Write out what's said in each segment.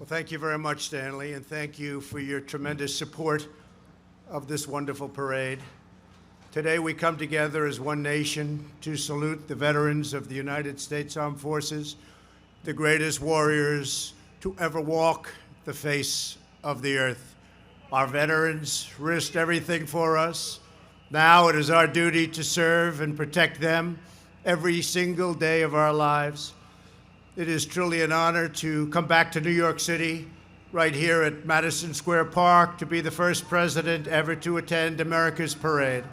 Well, thank you very much, Stanley, and thank you for your tremendous support of this wonderful parade. Today, we come together as one nation to salute the veterans of the United States Armed Forces, the greatest warriors to ever walk the face of the earth. Our veterans risked everything for us. Now it is our duty to serve and protect them every single day of our lives. It is truly an honor to come back to New York City, right here at Madison Square Park, to be the first president ever to attend America's parade.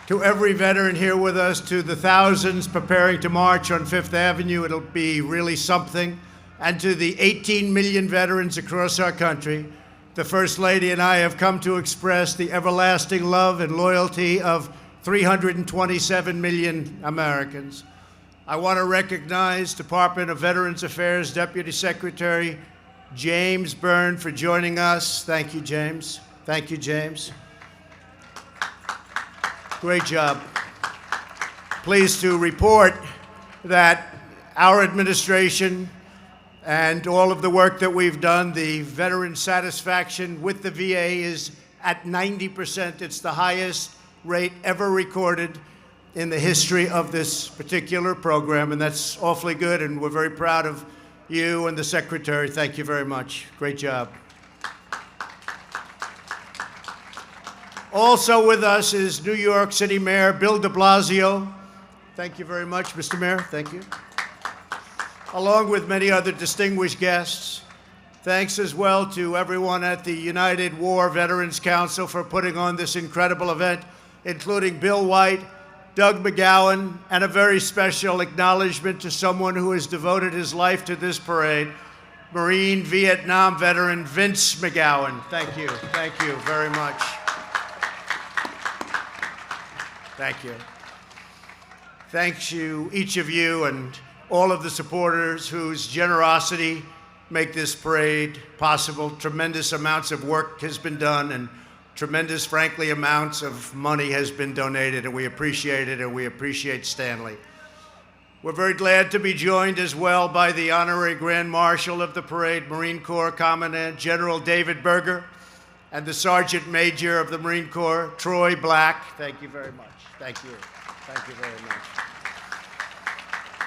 To every veteran here with us, to the thousands preparing to march on Fifth Avenue, it'll be really something. And to the 18 million veterans across our country, the First Lady and I have come to express the everlasting love and loyalty of 327 million Americans. I want to recognize Department of Veterans Affairs Deputy Secretary James Byrne for joining us. Thank you, James. Thank you, James. Great job. Pleased to report that our administration and all of the work that we've done, the veteran satisfaction with the VA is at 90%. It's the highest rate ever recorded in the history of this particular program, and that's awfully good, and we're very proud of you and the Secretary. Thank you very much. Great job. Also with us is New York City Mayor Bill de Blasio. Thank you very much, Mr. Mayor. Thank you. Along with many other distinguished guests. Thanks as well to everyone at the United War Veterans Council for putting on this incredible event, including Bill White, Doug McGowan, and a very special acknowledgement to someone who has devoted his life to this parade, Marine Vietnam veteran Vince McGowan. Thank you. Thank you very much. Thank you. Thanks to each of you and all of the supporters whose generosity make this parade possible. Tremendous amounts of work has been done, and tremendous, frankly, amounts of money has been donated, and we appreciate it, and we appreciate Stanley. We're very glad to be joined as well by the Honorary Grand Marshal of the parade, Marine Corps Commandant General David Berger, and the Sergeant Major of the Marine Corps, Troy Black. Thank you very much. Thank you. Thank you very much.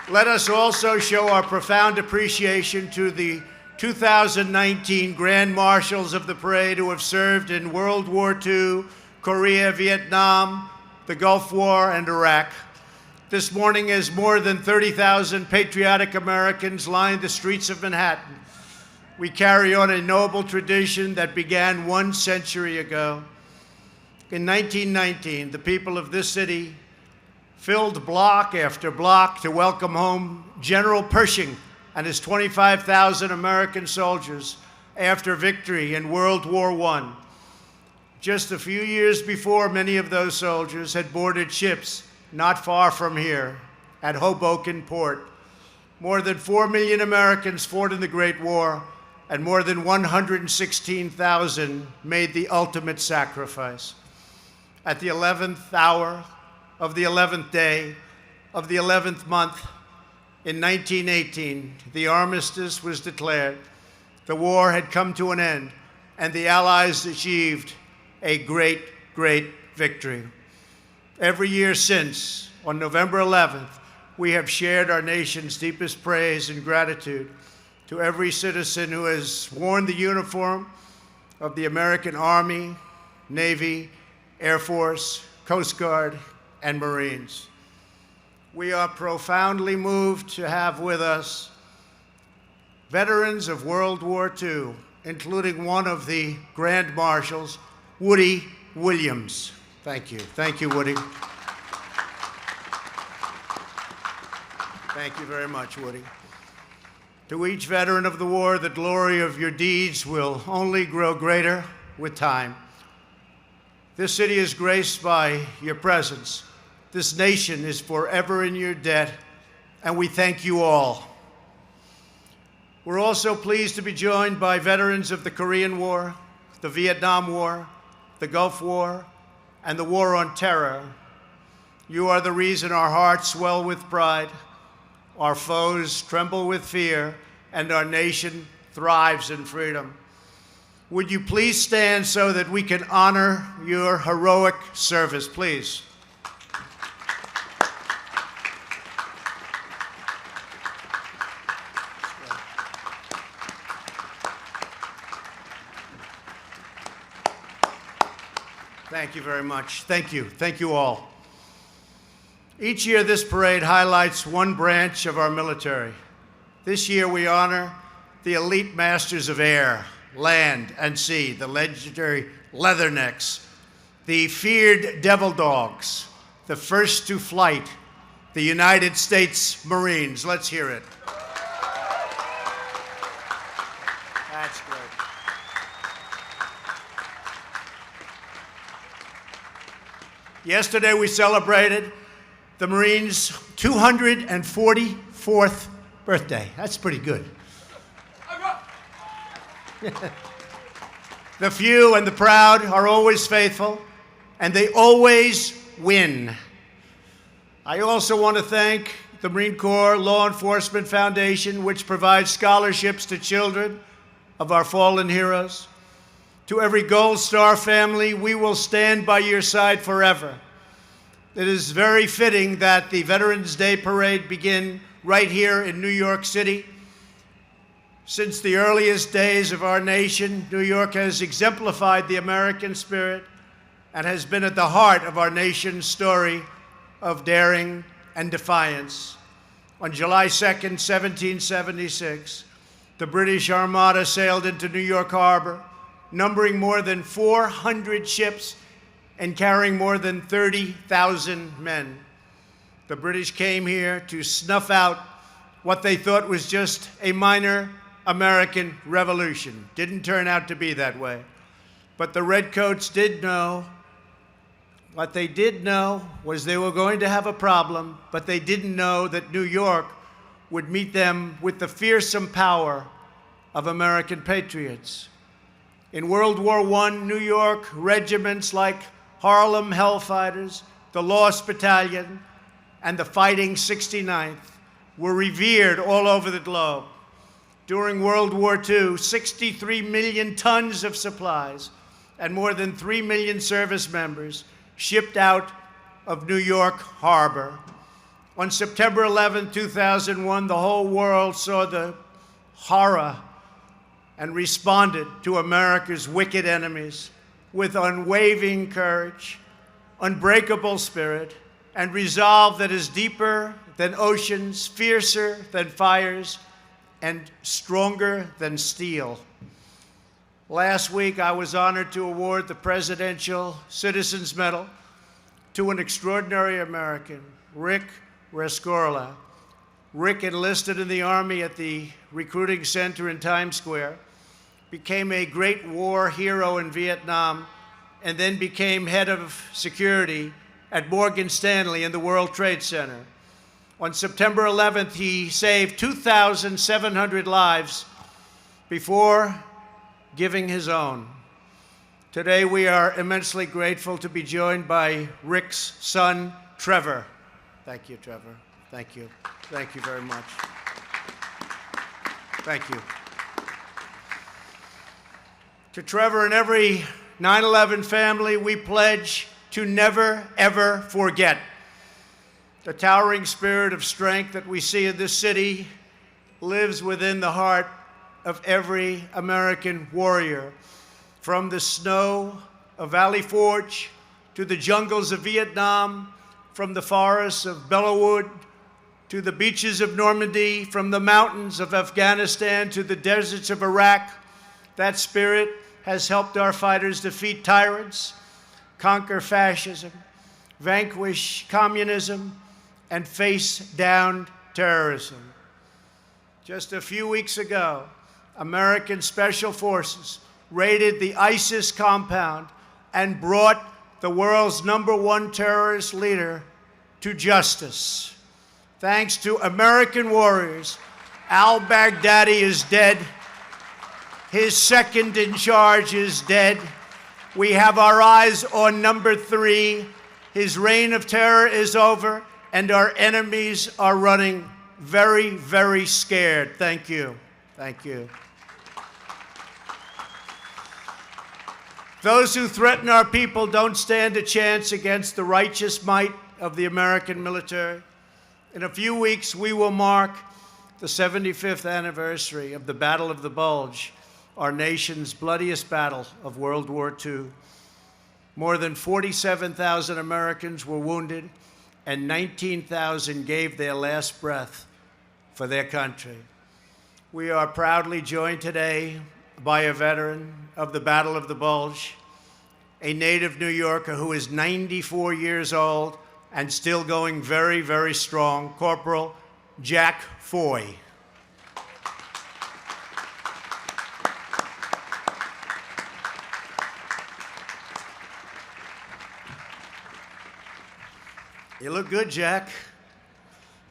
Let us also show our profound appreciation to the 2019 Grand Marshals of the parade who have served in World War II, Korea, Vietnam, the Gulf War, and Iraq. This morning, as more than 30,000 patriotic Americans line the streets of Manhattan, we carry on a noble tradition that began 1 century ago. In 1919, the people of this city filled block after block to welcome home General Pershing and his 25,000 American soldiers after victory in World War I. Just a few years before, many of those soldiers had boarded ships not far from here at Hoboken Port. More than 4 million Americans fought in the Great War, and more than 116,000 made the ultimate sacrifice. At the 11th hour of the 11th day of the 11th month in 1918, the armistice was declared. The war had come to an end, and the Allies achieved a great, great victory. Every year since, on November 11th, we have shared our nation's deepest praise and gratitude to every citizen who has worn the uniform of the American Army, Navy, Air Force, Coast Guard, and Marines. We are profoundly moved to have with us veterans of World War II, including one of the Grand Marshals, Woody Williams. Thank you. Thank you, Woody. Thank you very much, Woody. To each veteran of the war, the glory of your deeds will only grow greater with time. This city is graced by your presence. This nation is forever in your debt, and we thank you all. We're also pleased to be joined by veterans of the Korean War, the Vietnam War, the Gulf War, and the War on Terror. You are the reason our hearts swell with pride, our foes tremble with fear, and our nation thrives in freedom. Would you please stand so that we can honor your heroic service, please? Thank you very much. Thank you. Thank you all. Each year, this parade highlights one branch of our military. This year, we honor the elite masters of air, land, and sea, the legendary Leathernecks, the feared Devil Dogs, the first to flight, the United States Marines. Let's hear it. That's great. Yesterday, we celebrated the Marines' 244th birthday. That's pretty good. The few and the proud are always faithful, and they always win. I also want to thank the Marine Corps Law Enforcement Foundation, which provides scholarships to children of our fallen heroes. To every Gold Star family, we will stand by your side forever. It is very fitting that the Veterans Day Parade begin right here in New York City. Since the earliest days of our nation, New York has exemplified the American spirit and has been at the heart of our nation's story of daring and defiance. On July 2nd, 1776, the British Armada sailed into New York Harbor, numbering more than 400 ships and carrying more than 30,000 men. The British came here to snuff out what they thought was just a minor American revolution. Didn't turn out to be that way. But the Redcoats did know. What they did know was they were going to have a problem, but they didn't know that New York would meet them with the fearsome power of American patriots. In World War I, New York regiments like Harlem Hellfighters, the Lost Battalion, and the Fighting 69th were revered all over the globe. During World War II, 63 million tons of supplies and more than 3 million service members shipped out of New York Harbor. On September 11, 2001, the whole world saw the horror and responded to America's wicked enemies with unwavering courage, unbreakable spirit, and resolve that is deeper than oceans, fiercer than fires, and stronger than steel. Last week, I was honored to award the Presidential Citizens Medal to an extraordinary American, Rick Rescorla. Rick enlisted in the Army at the recruiting center in Times Square, became a great war hero in Vietnam, and then became head of security at Morgan Stanley in the World Trade Center. On September 11th, he saved 2,700 lives before giving his own. Today, we are immensely grateful to be joined by Rick's son, Trevor. Thank you, Trevor. Thank you. Thank you very much. Thank you. To Trevor and every 9/11 family, we pledge to never, ever forget the towering spirit of strength that we see in this city lives within the heart of every American warrior. From the snow of Valley Forge to the jungles of Vietnam, from the forests of Bellewood to the beaches of Normandy, from the mountains of Afghanistan to the deserts of Iraq, that spirit has helped our fighters defeat tyrants, conquer fascism, vanquish communism, and face down terrorism. Just a few weeks ago, American Special Forces raided the ISIS compound and brought the world's #1 terrorist leader to justice. Thanks to American warriors, al-Baghdadi is dead. His second in charge is dead. We have our eyes on #3, His reign of terror is over, and our enemies are running very, very scared. Thank you. Thank you. Those who threaten our people don't stand a chance against the righteous might of the American military. In a few weeks, we will mark the 75th anniversary of the Battle of the Bulge, our nation's bloodiest battle of World War II. More than 47,000 Americans were wounded, and 19,000 gave their last breath for their country. We are proudly joined today by a veteran of the Battle of the Bulge, a native New Yorker who is 94 years old and still going very, very strong, Corporal Jack Foy. You look good, Jack.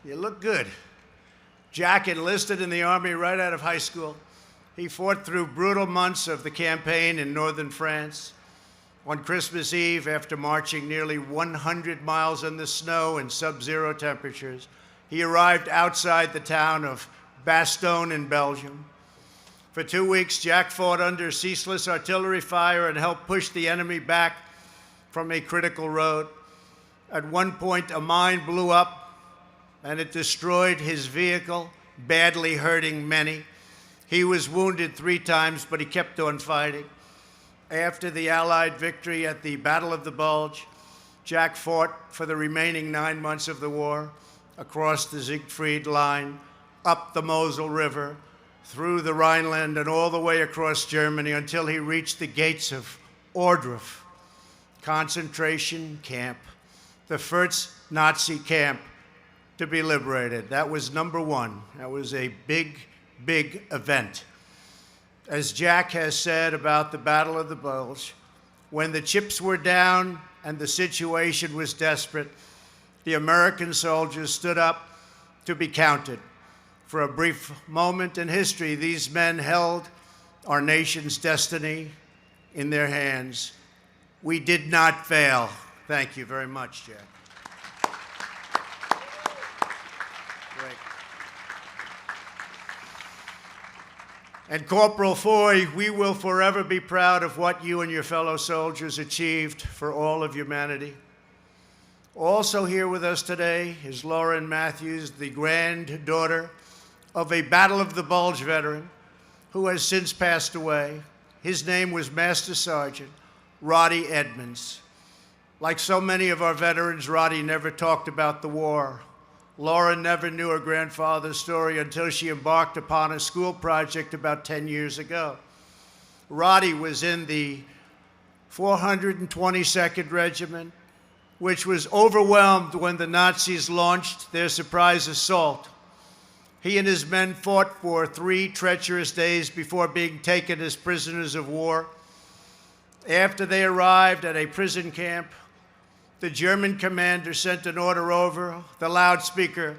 You look good. Jack enlisted in the Army right out of high school. He fought through brutal months of the campaign in northern France. On Christmas Eve, after marching nearly 100 miles in the snow and sub-zero temperatures, he arrived outside the town of Bastogne in Belgium. For 2 weeks, Jack fought under ceaseless artillery fire and helped push the enemy back from a critical road. At one point, a mine blew up, and it destroyed his vehicle, badly hurting many. He was wounded 3 times, but he kept on fighting. After the Allied victory at the Battle of the Bulge, Jack fought for the remaining 9 months of the war, across the Siegfried Line, up the Mosel River, through the Rhineland, and all the way across Germany until he reached the gates of Ohrdruf concentration camp, the first Nazi camp to be liberated. That was number 1. That was a big, big event. As Jack has said about the Battle of the Bulge, when the chips were down and the situation was desperate, the American soldiers stood up to be counted. For a brief moment in history, these men held our nation's destiny in their hands. We did not fail. Thank you very much, Jack. Great. And Corporal Foy, we will forever be proud of what you and your fellow soldiers achieved for all of humanity. Also here with us today is Lauren Matthews, the granddaughter of a Battle of the Bulge veteran who has since passed away. His name was Master Sergeant Roddy Edmonds. Like so many of our veterans, Roddy never talked about the war. Lauren never knew her grandfather's story until she embarked upon a school project about 10 years ago. Roddy was in the 422nd Regiment, which was overwhelmed when the Nazis launched their surprise assault. He and his men fought for 3 treacherous days before being taken as prisoners of war. After they arrived at a prison camp, the German commander sent an order over the loudspeaker.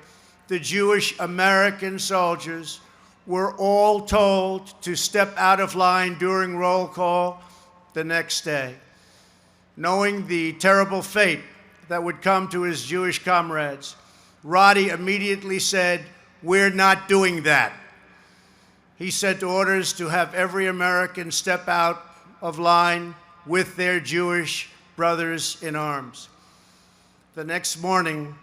The Jewish American soldiers were all told to step out of line during roll call the next day. Knowing the terrible fate that would come to his Jewish comrades, Roddy immediately said, "We're not doing that." He sent orders to have every American step out of line with their Jewish brothers in arms. The next morning,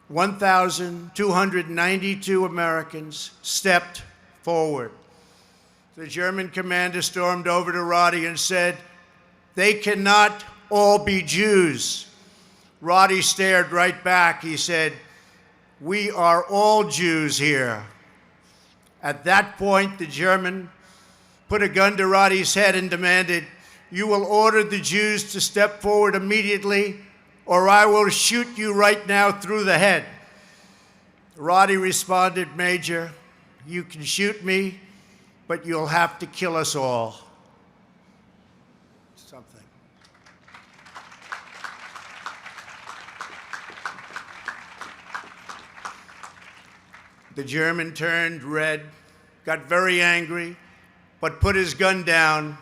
1,292 Americans stepped forward. The German commander stormed over to Roddy and said, "They cannot all be Jews." Roddy stared right back. He said, "We are all Jews here." At that point, the German put a gun to Roddy's head and demanded, "You will order the Jews to step forward immediately, or I will shoot you right now through the head." Roddy responded, "Major, you can shoot me, but you'll have to kill us all." Something. The German turned red, got very angry, but put his gun down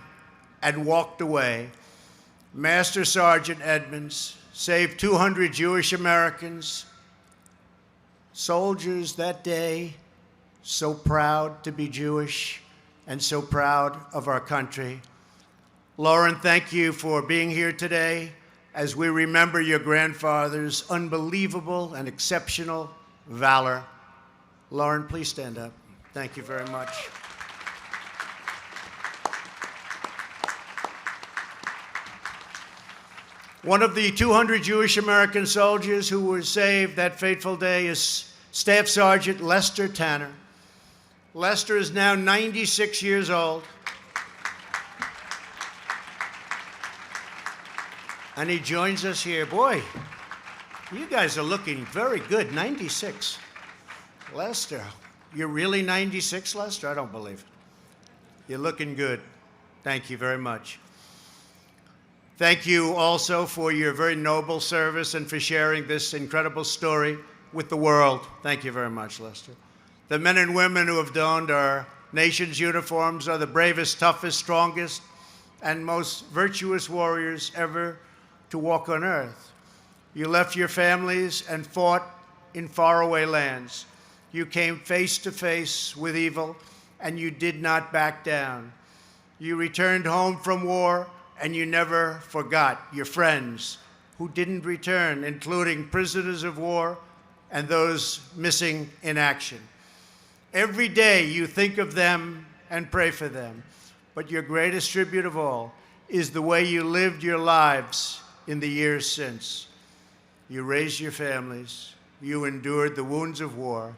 and walked away. Master Sergeant Edmonds saved 200 Jewish Americans, soldiers that day, so proud to be Jewish and so proud of our country. Lauren, thank you for being here today as we remember your grandfather's unbelievable and exceptional valor. Lauren, please stand up. Thank you very much. One of the 200 Jewish American soldiers who were saved that fateful day is Staff Sergeant Lester Tanner. Lester is now 96 years old. And he joins us here. Boy, you guys are looking very good, 96. Lester, you're really 96, Lester? I don't believe it. You're looking good. Thank you very much. Thank you also for your very noble service and for sharing this incredible story with the world. Thank you very much, Lester. The men and women who have donned our nation's uniforms are the bravest, toughest, strongest, and most virtuous warriors ever to walk on earth. You left your families and fought in faraway lands. You came face to face with evil, and you did not back down. You returned home from war, and you never forgot your friends who didn't return, including prisoners of war and those missing in action. Every day you think of them and pray for them, but your greatest tribute of all is the way you lived your lives in the years since. You raised your families, you endured the wounds of war,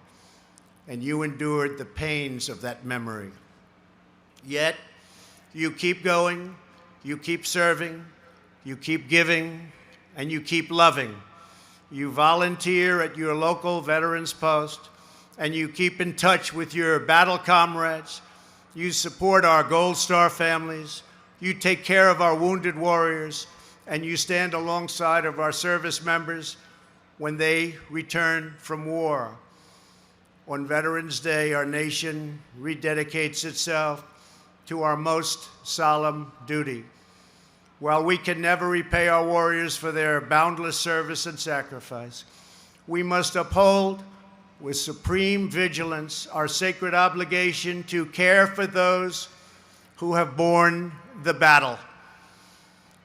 and you endured the pains of that memory. Yet, you keep going, you keep serving, you keep giving, and you keep loving. You volunteer at your local veterans post, and you keep in touch with your battle comrades. You support our Gold Star families. You take care of our wounded warriors, and you stand alongside of our service members when they return from war. On Veterans Day, our nation rededicates itself to our most solemn duty. While we can never repay our warriors for their boundless service and sacrifice, we must uphold with supreme vigilance our sacred obligation to care for those who have borne the battle.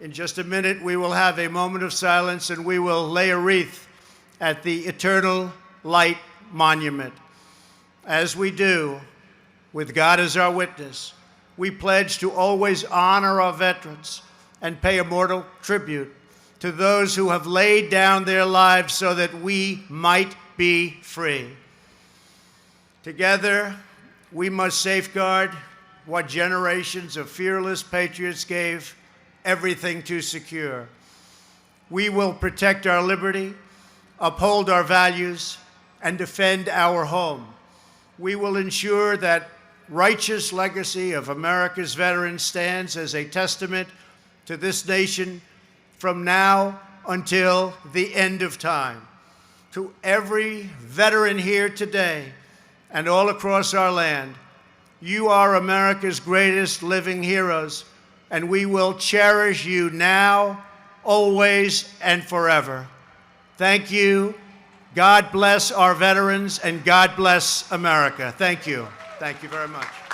In just a minute, we will have a moment of silence, and we will lay a wreath at the Eternal Light Monument. As we do, with God as our witness, we pledge to always honor our veterans and pay immortal tribute to those who have laid down their lives so that we might be free. Together, we must safeguard what generations of fearless patriots gave everything to secure. We will protect our liberty, uphold our values, and defend our home. We will ensure that righteous legacy of America's veterans stands as a testament to this nation from now until the end of time. To every veteran here today and all across our land, you are America's greatest living heroes, and we will cherish you now, always, and forever. Thank you. God bless our veterans, and God bless America. Thank you. Thank you very much.